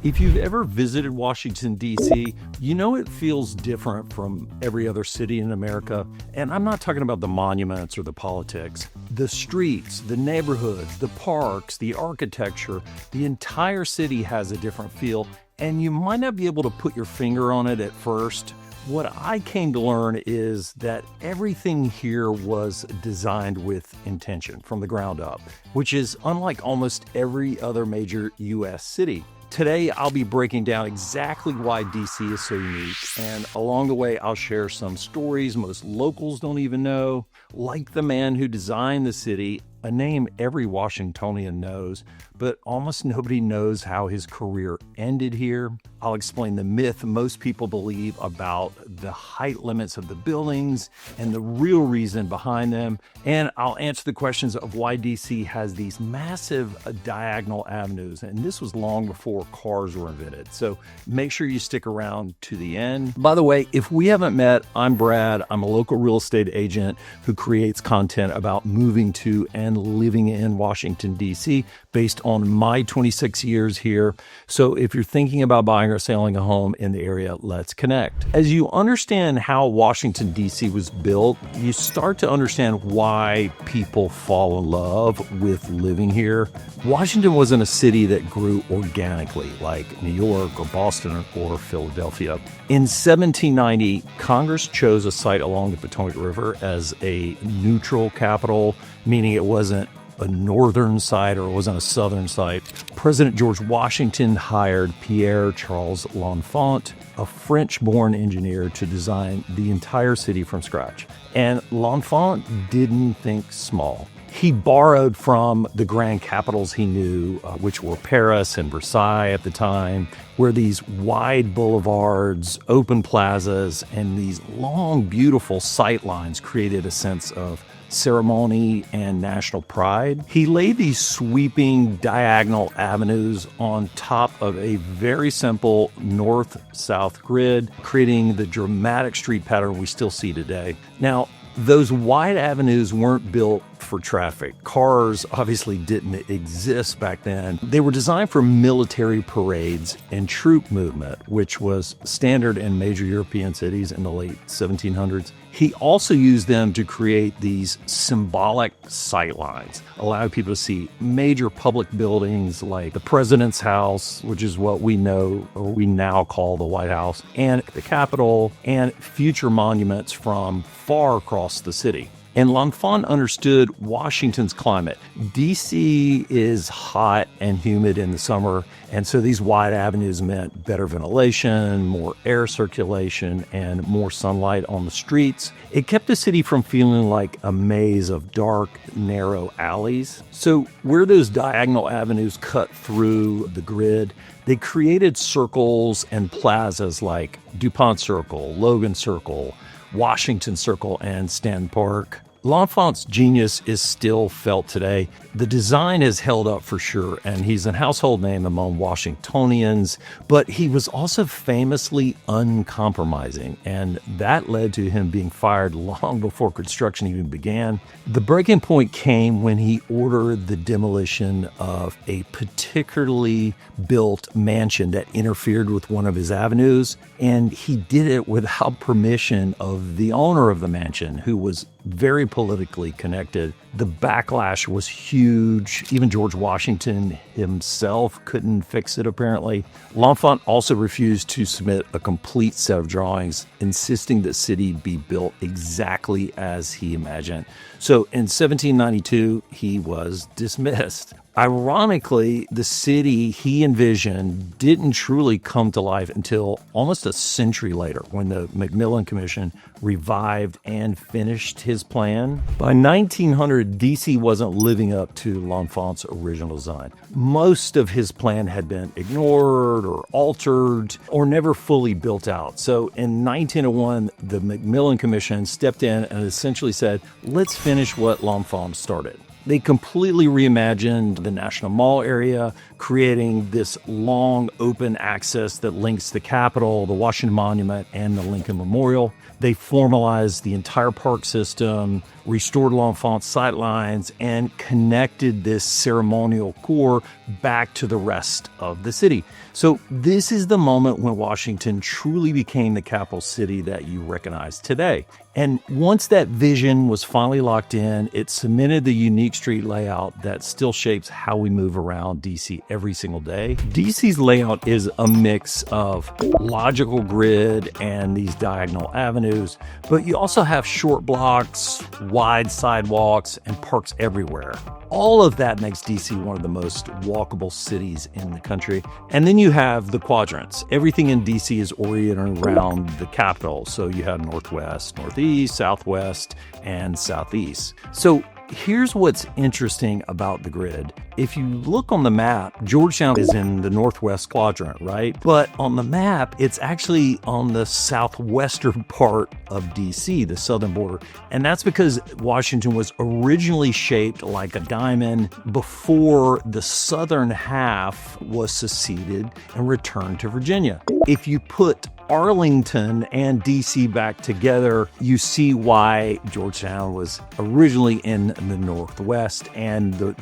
If you've ever visited Washington, D.C., you know it feels different from every other city in America. And I'm not talking about the monuments or the politics. The streets, the neighborhoods, the parks, the architecture, the entire city has a different feel, and you might not be able to put your finger on it at first. What I came to learn is that everything here was designed with intention from the ground up, which is unlike almost every other major U.S. city. Today, I'll be breaking down exactly why DC is so unique, and along the way, I'll share some stories most locals don't even know, like the man who designed the city, a name every Washingtonian knows, but almost nobody knows how his career ended here. I'll explain the myth most people believe about the height limits of the buildings and the real reason behind them, and I'll answer the questions of why DC has these massive diagonal avenues, and this was long before cars were invented, so make sure you stick around to the end. By the way, if we haven't met, I'm Brad. I'm a local real estate agent who creates content about moving to and living in Washington, D.C. based on my 26 years here. So if you're thinking about buying or selling a home in the area, let's connect. As you understand how Washington, D.C. was built, you start to understand why people fall in love with living here. Washington wasn't a city that grew organically like New York or Boston or Philadelphia. In 1790, Congress chose a site along the Potomac River as a neutral capital, meaning it wasn't a northern site or it wasn't a southern site. President George Washington hired Pierre Charles L'Enfant, a French-born engineer, to design the entire city from scratch. And L'Enfant didn't think small. He borrowed from the grand capitals he knew, which were Paris and Versailles at the time, where these wide boulevards, open plazas, and these long, beautiful sight lines created a sense of ceremony and national pride. He laid these sweeping diagonal avenues on top of a very simple north-south grid, creating the dramatic street pattern we still see today. Now, those wide avenues weren't built for traffic. Cars obviously didn't exist back then. They were designed for military parades and troop movement, which was standard in major European cities in the late 1700s. He also used them to create these symbolic sight lines, allowing people to see major public buildings like the President's House, which is what we know or we now call the White House, and the Capitol, and future monuments from far across the city. And L'Enfant understood Washington's climate. D.C. is hot and humid in the summer, and so these wide avenues meant better ventilation, more air circulation, and more sunlight on the streets. It kept the city from feeling like a maze of dark, narrow alleys. So where those diagonal avenues cut through the grid, they created circles and plazas like DuPont Circle, Logan Circle, Washington Circle, and Stanton Park. L'Enfant's genius is still felt today. The design has held up for sure, and he's a household name among Washingtonians, but he was also famously uncompromising, and that led to him being fired long before construction even began. The breaking point came when he ordered the demolition of a particularly built mansion that interfered with one of his avenues, and he did it without permission of the owner of the mansion, who was very politically connected. The backlash was huge. Even George Washington himself couldn't fix it, apparently. L'Enfant also refused to submit a complete set of drawings, insisting the city be built exactly as he imagined. So in 1792, he was dismissed. Ironically, the city he envisioned didn't truly come to life until almost a century later, when the McMillan Commission revived and finished his plan. By 1900, DC wasn't living up to L'Enfant's original design. Most of his plan had been ignored or altered or never fully built out. So in 1901, the McMillan Commission stepped in and essentially said, let's finish what L'Enfant started. They completely reimagined the National Mall area, creating this long open access that links the Capitol, the Washington Monument, and the Lincoln Memorial. They formalized the entire park system, restored L'Enfant sightlines, and connected this ceremonial core back to the rest of the city. So this is the moment when Washington truly became the capital city that you recognize today. And once that vision was finally locked in, it cemented the unique street layout that still shapes how we move around DC every single day. DC's layout is a mix of logical grid and these diagonal avenues, but you also have short blocks, wide sidewalks, and parks everywhere. All of that makes DC one of the most walkable cities in the country. And then you have the quadrants. Everything in DC is oriented around the capital. So you have northwest, northeast, southwest, and southeast. So here's what's interesting about the grid. If you look on the map, Georgetown is in the northwest quadrant, right? But on the map, it's actually on the southwestern part of DC, the southern border. And that's because Washington was originally shaped like a diamond before the southern half was seceded and returned to Virginia. If you put Arlington and DC back together, you see why Georgetown was originally in the northwest and the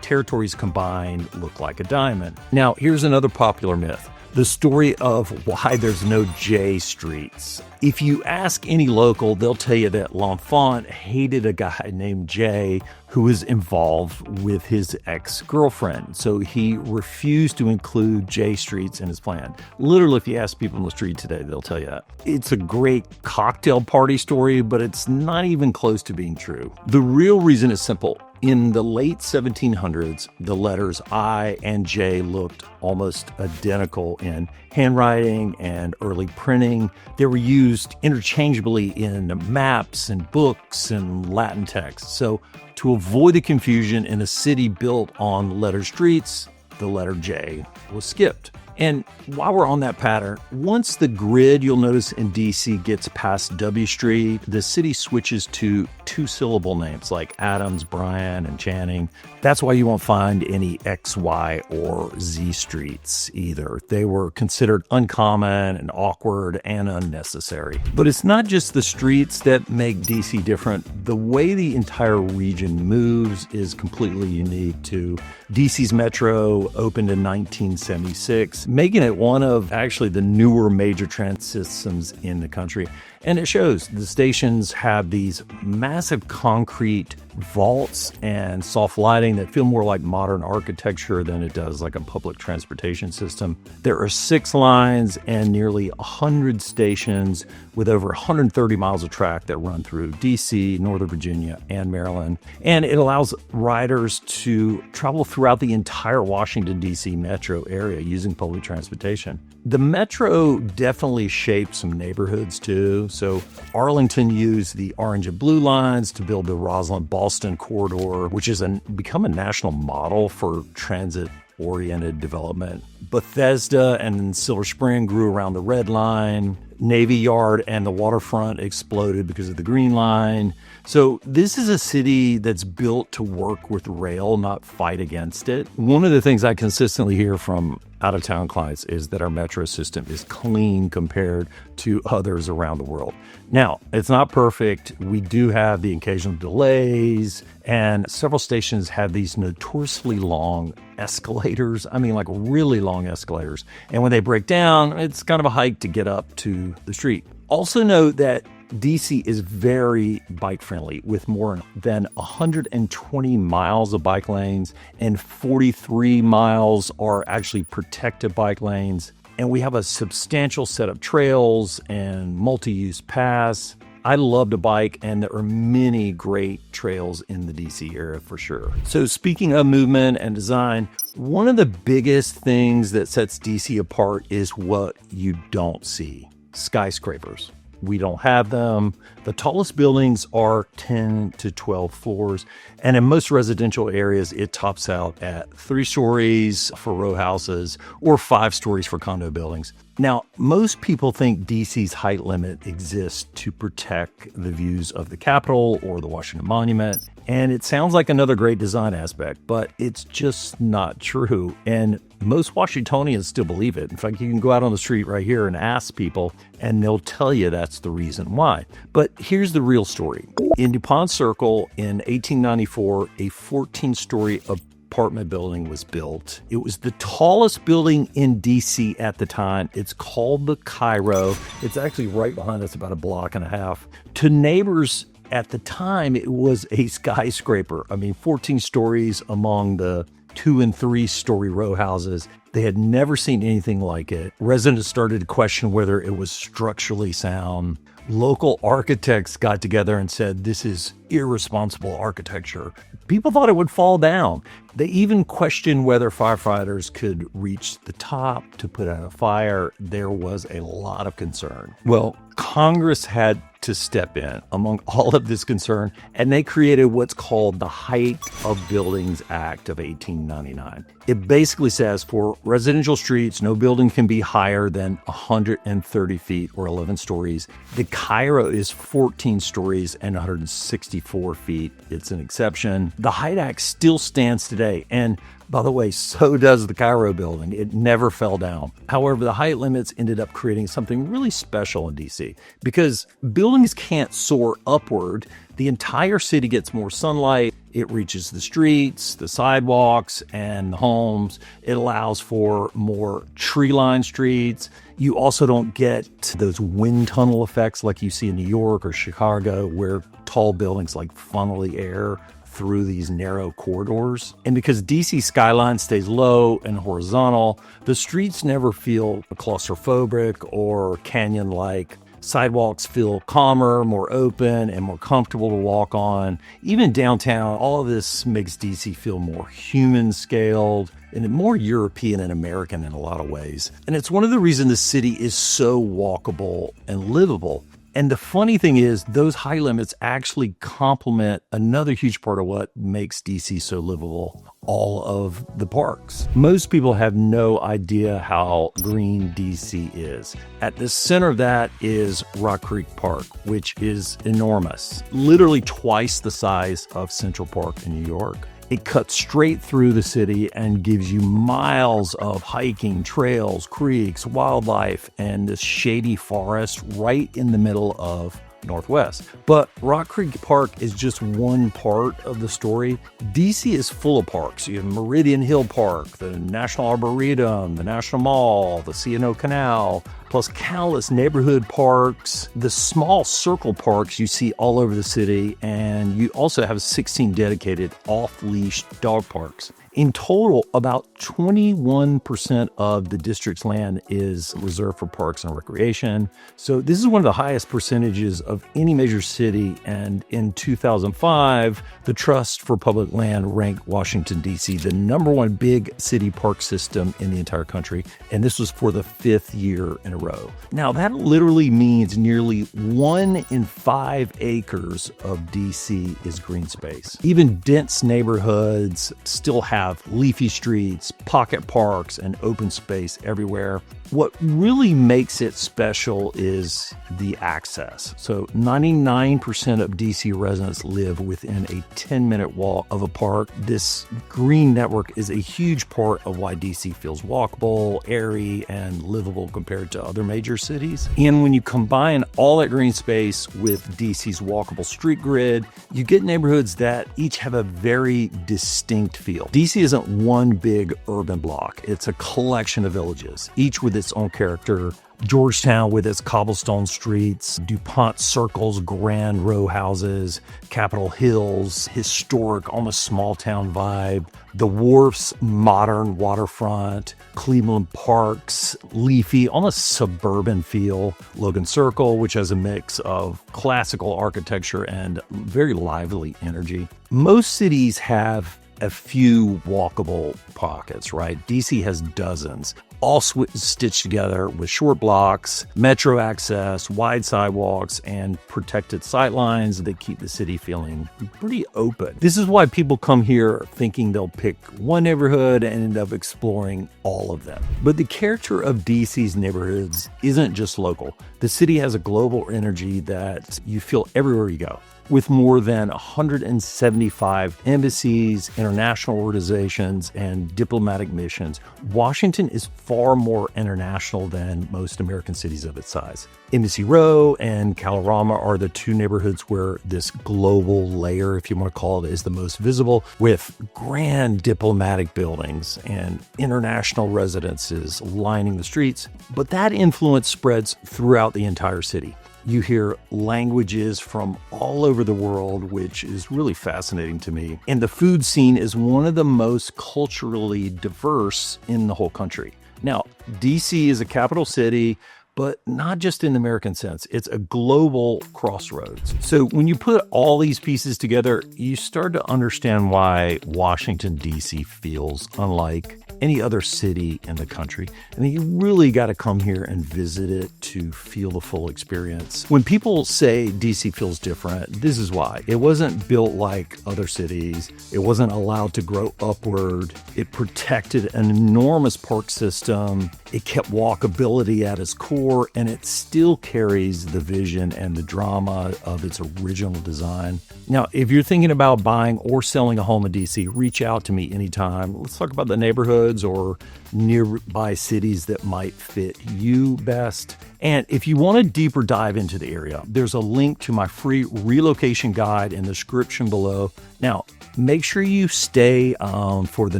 territories combined look like a diamond. Now, here's another popular myth. The story of why there's no J streets. If you ask any local, they'll tell you that L'Enfant hated a guy named Jay who was involved with his ex-girlfriend. So he refused to include J streets in his plan. Literally, if you ask people on the street today, they'll tell you that. It's a great cocktail party story, but it's not even close to being true. The real reason is simple. In the late 1700s, the letters I and J looked almost identical in handwriting and early printing. They were used interchangeably in maps and books and Latin texts. So to avoid the confusion in a city built on letter streets, the letter J was skipped. And while we're on that pattern, once the grid, you'll notice in DC, gets past W Street, the city switches to two-syllable names like Adams, Bryan, and Channing. That's why you won't find any X, Y, or Z streets either. They were considered uncommon and awkward and unnecessary. But it's not just the streets that make DC different. The way the entire region moves is completely unique too. DC's Metro opened in 1976, making it one of actually the newer major transit systems in the country. And it shows. The stations have these massive concrete vaults and soft lighting that feel more like modern architecture than it does like a public transportation system. There are 6 lines and nearly 100 stations with over 130 miles of track that run through DC, Northern Virginia, and Maryland. And it allows riders to travel throughout the entire Washington, D.C. metro area using public transportation. The metro definitely shaped some neighborhoods too. So Arlington used the orange and blue lines to build the Roslyn-Ballston corridor, which has become a national model for transit-oriented development. Bethesda and Silver Spring grew around the Red Line. Navy Yard and the waterfront exploded because of the Green Line. So this is a city that's built to work with rail, not fight against it. One of the things I consistently hear from out-of-town clients is that our metro system is clean compared to others around the world. Now, it's not perfect. We do have the occasional delays, and several stations have these notoriously long escalators. I mean, like really long escalators. And when they break down, it's kind of a hike to get up to the street. Also note that DC is very bike friendly with more than 120 miles of bike lanes, and 43 miles are actually protected bike lanes. And we have a substantial set of trails and multi-use paths. I love to bike, and there are many great trails in the DC area for sure. So speaking of movement and design, one of the biggest things that sets DC apart is what you don't see: skyscrapers. We don't have them. The tallest buildings are 10 to 12 floors. And in most residential areas, it tops out at 3 stories for row houses or 5 stories for condo buildings. Now, most people think DC's height limit exists to protect the views of the Capitol or the Washington Monument. And it sounds like another great design aspect, but it's just not true. And most Washingtonians still believe it. In fact, you can go out on the street right here and ask people, and they'll tell you that's the reason why. But here's the real story. In DuPont Circle in 1894, a 14-story apartment building was built. It was the tallest building in DC at the time. It's called the Cairo. It's actually right behind us, about a block and a half. To neighbors at the time, it was a skyscraper. I mean, 14 stories among the 2- and 3-story row houses. They had never seen anything like it. Residents started to question whether it was structurally sound. Local architects got together and said, this is irresponsible architecture. People thought it would fall down. They even questioned whether firefighters could reach the top to put out a fire. There was a lot of concern. Well, Congress had to step in among all of this concern, and they created what's called the Height of Buildings Act of 1899. It basically says for residential streets, no building can be higher than 130 feet or 11 stories. The Cairo is 14 stories and 164 feet. It's an exception. The Height Act still stands today, and by the way, so does the Cairo building. It never fell down. However, the height limits ended up creating something really special in DC because buildings can't soar upward. The entire city gets more sunlight. It reaches the streets, the sidewalks, and the homes. It allows for more tree-lined streets. You also don't get those wind tunnel effects like you see in New York or Chicago, where tall buildings like funnel the air through these narrow corridors. And because DC skyline stays low and horizontal, the streets never feel claustrophobic or canyon-like. Sidewalks feel calmer, more open, and more comfortable to walk on. Even downtown, all of this makes DC feel more human-scaled and more European and American in a lot of ways. And it's one of the reasons the city is so walkable and livable. And the funny thing is, those high limits actually complement another huge part of what makes DC so livable, all of the parks. Most people have no idea how green DC is. At the center of that is Rock Creek Park, which is enormous, literally twice the size of Central Park in New York. It cuts straight through the city and gives you miles of hiking, trails, creeks, wildlife, and this shady forest right in the middle of Northwest. But Rock Creek Park is just one part of the story. DC is full of parks. You have Meridian Hill Park, the National Arboretum, the National Mall, the C&O Canal, plus countless neighborhood parks, the small circle parks you see all over the city, and you also have 16 dedicated off-leash dog parks. In total, about 21% of the district's land is reserved for parks and recreation. So this is one of the highest percentages of any major city. And in 2005, the Trust for Public Land ranked Washington, D.C. the #1 big city park system in the entire country. And this was for the 5th year in a row. Now, that literally means nearly 1 in 5 acres of D.C. is green space. Even dense neighborhoods still have leafy streets, pocket parks, and open space everywhere. What really makes it special is the access. So 99% of DC residents live within a 10-minute walk of a park. This green network is a huge part of why DC feels walkable, airy, and livable compared to other major cities. And when you combine all that green space with DC's walkable street grid, you get neighborhoods that each have a very distinct feel. DC isn't one big urban block. It's a collection of villages, each with its own character. Georgetown with its cobblestone streets, DuPont Circle's grand row houses, Capitol Hill's historic, almost small town vibe, the Wharf's modern waterfront, Cleveland Park's leafy, almost suburban feel, Logan Circle, which has a mix of classical architecture and very lively energy. Most cities have a few walkable pockets, right? DC has dozens, all stitched together with short blocks, metro access, wide sidewalks, and protected sightlines that keep the city feeling pretty open. This is why people come here thinking they'll pick one neighborhood and end up exploring all of them. But the character of DC's neighborhoods isn't just local. The city has a global energy that you feel everywhere you go. With more than 175 embassies, international organizations, and diplomatic missions, Washington is far more international than most American cities of its size. Embassy Row and Kalorama are the two neighborhoods where this global layer, if you want to call it, is the most visible, with grand diplomatic buildings and international residences lining the streets. But that influence spreads throughout the entire city. You hear languages from all over the world, which is really fascinating to me. And the food scene is one of the most culturally diverse in the whole country. Now, DC is a capital city, but not just in the American sense. It's a global crossroads. So when you put all these pieces together, you start to understand why Washington, D.C. feels unlike any other city in the country. And you really got to come here and visit it to feel the full experience. When people say DC feels different, this is why. It wasn't built like other cities. It wasn't allowed to grow upward. It protected an enormous park system. It kept walkability at its core, and it still carries the vision and the drama of its original design. Now, if you're thinking about buying or selling a home in DC, reach out to me anytime. Let's talk about the neighborhoods or nearby cities that might fit you best. And if you want a deeper dive into the area, there's a link to my free relocation guide in the description below. Now, make sure you stay for the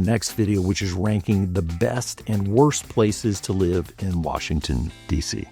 next video, which is ranking the best and worst places to live in Washington, D.C.